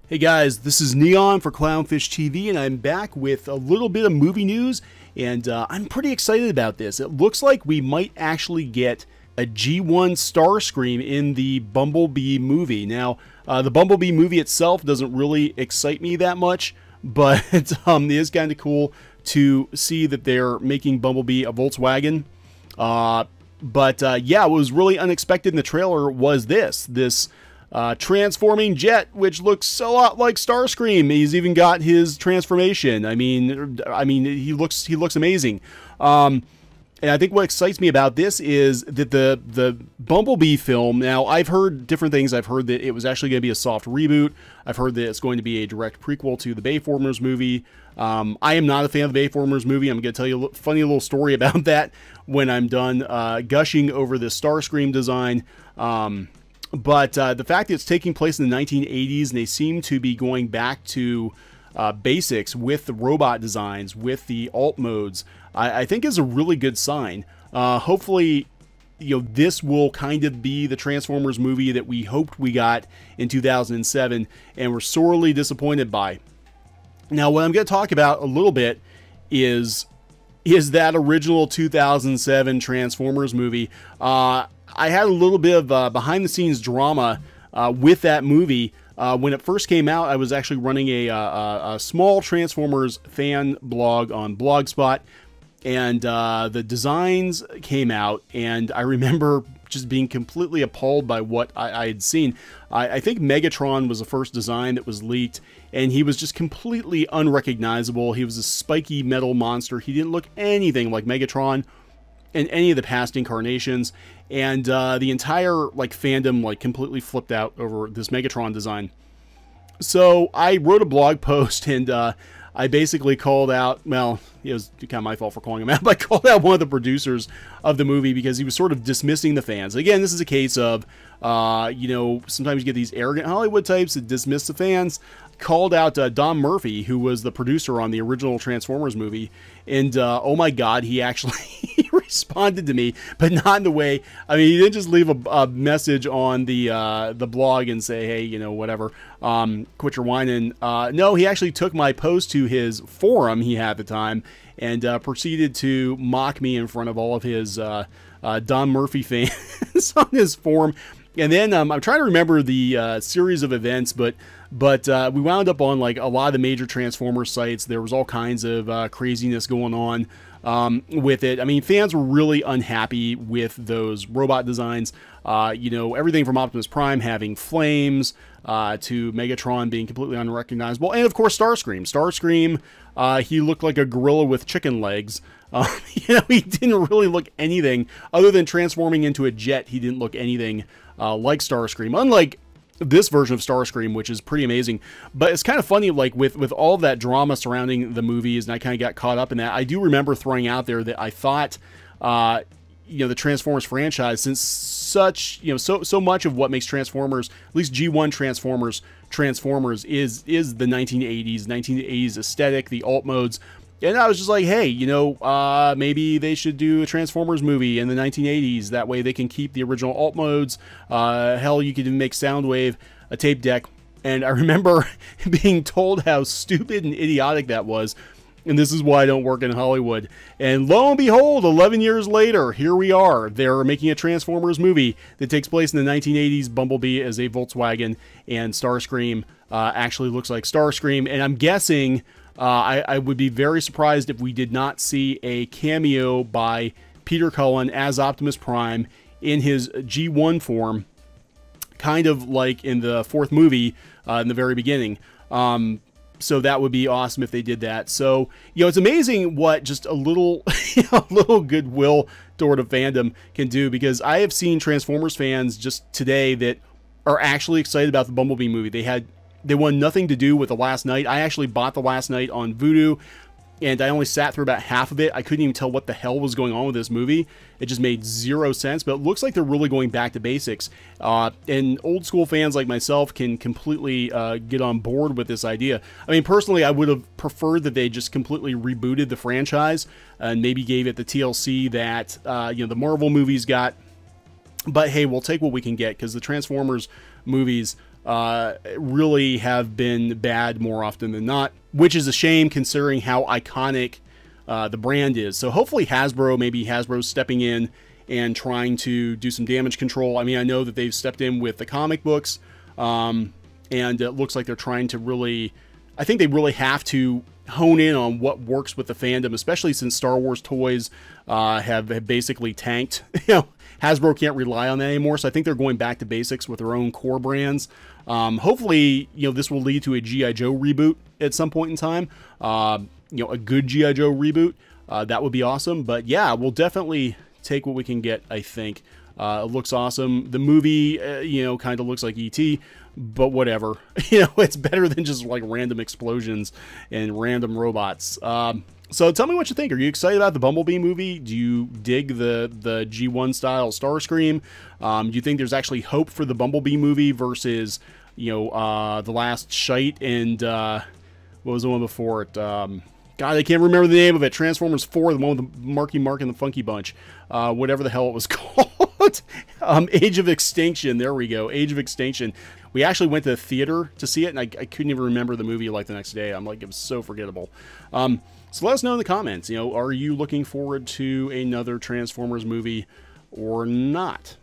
Hey guys, this is Neon for CLOWNFISH TV, and I'm back with a little bit of movie news, and I'm pretty excited about this. It looks like we might actually get a G1 STARSCREAM in the Bumblebee movie. Now, the Bumblebee movie itself doesn't really excite me that much, but it is kind of cool to see that they're making Bumblebee a Volkswagen. Yeah, what was really unexpected in the trailer was this transforming jet, which looks a lot like Starscream. He's even got his transformation. I mean, he looks amazing. And I think what excites me about this is that the Bumblebee film. Now, I've heard different things. I've heard that it was actually going to be a soft reboot. I've heard that it's going to be a direct prequel to the Bayformers movie. I am not a fan of the Bayformers movie. I'm going to tell you a funny little story about that when I'm done gushing over the Starscream design. But the fact that it's taking place in the 1980s and they seem to be going back to basics with the robot designs, with the alt modes, I think is a really good sign. Hopefully, this will kind of be the Transformers movie that we hoped we got in 2007 and were sorely disappointed by. Now, what I'm going to talk about a little bit is that original 2007 Transformers movie. I had a little bit of behind-the-scenes drama with that movie. When it first came out, I was actually running a small Transformers fan blog on Blogspot, and the designs came out, and I remember just being completely appalled by what I had seen. I think Megatron was the first design that was leaked, and he was just completely unrecognizable. He was a spiky metal monster. He didn't look anything like Megatron in any of the past incarnations, and the entire fandom completely flipped out over this Megatron design. So I wrote a blog post, and I basically called out, well, it was kind of my fault for calling him out, but I called out one of the producers of the movie because he was sort of dismissing the fans. Again, this is a case of, sometimes you get these arrogant Hollywood types that dismiss the fans. Called out Don Murphy, who was the producer on the original Transformers movie, and oh my god, he actually responded to me, but not in the way. I mean, he didn't just leave a message on the blog and say, hey, whatever, quit your whining. No, he actually took my post to his forum he had at the time and proceeded to mock me in front of all of his Don Murphy fans on his forum. And then I'm trying to remember the series of events, but we wound up on a lot of the major Transformers sites. There was all kinds of craziness going on with it. I mean, fans were really unhappy with those robot designs. Everything from Optimus Prime having flames to Megatron being completely unrecognizable, and of course Starscream. Starscream, he looked like a gorilla with chicken legs. He didn't really look anything other than transforming into a jet. He didn't look anything like Starscream, unlike this version of Starscream, which is pretty amazing. But it's kind of funny, with all of that drama surrounding the movies, and I kind of got caught up in that. I do remember throwing out there that I thought, the Transformers franchise, since so much of what makes Transformers, at least G1 Transformers, is the 1980s aesthetic, the alt modes. And I was just like, hey, maybe they should do a Transformers movie in the 1980s. That way they can keep the original alt modes. Hell, you could even make Soundwave a tape deck. And I remember being told how stupid and idiotic that was. And this is why I don't work in Hollywood. And lo and behold, 11 years later, here we are. They're making a Transformers movie that takes place in the 1980s. Bumblebee as a Volkswagen, and Starscream actually looks like Starscream. And I'm guessing... I would be very surprised if we did not see a cameo by Peter Cullen as Optimus Prime in his G1 form, kind of like in the fourth movie in the very beginning. So that would be awesome if they did that. So, it's amazing what just a little, little goodwill toward a fandom can do, because I have seen Transformers fans just today that are actually excited about the Bumblebee movie. They wanted nothing to do with The Last Night. I actually bought The Last Night on Vudu, and I only sat through about half of it. I couldn't even tell what the hell was going on with this movie. It just made zero sense, but it looks like they're really going back to basics. And old school fans like myself can completely get on board with this idea. I mean, personally, I would have preferred that they just completely rebooted the franchise and maybe gave it the TLC that the Marvel movies got. But hey, we'll take what we can get, because the Transformers movies really have been bad more often than not, which is a shame considering how iconic the brand is. So hopefully maybe Hasbro's stepping in and trying to do some damage control. I mean, I know that they've stepped in with the comic books, and it looks like they're trying to really, I think they really have to hone in on what works with the fandom, especially since Star Wars toys have basically tanked. Hasbro can't rely on that anymore, so I think they're going back to basics with their own core brands. Hopefully, this will lead to a G.I. Joe reboot at some point in time. A good G.I. Joe reboot. That would be awesome. But yeah, we'll definitely take what we can get, I think. It looks awesome. The movie, kind of looks like E.T., but whatever. It's better than just like random explosions and random robots. So tell me what you think. Are you excited about the Bumblebee movie? Do you dig the G1 style Starscream? Do you think there's actually hope for the Bumblebee movie versus, The Last Shite and, what was the one before it? God, I can't remember the name of it. Transformers 4, the one with the Marky Mark and the Funky Bunch. Whatever the hell it was called. Age of Extinction. There we go. Age of Extinction. We actually went to the theater to see it, and I couldn't even remember the movie like the next day. I'm like, it was so forgettable. So let us know in the comments, are you looking forward to another Transformers movie or not?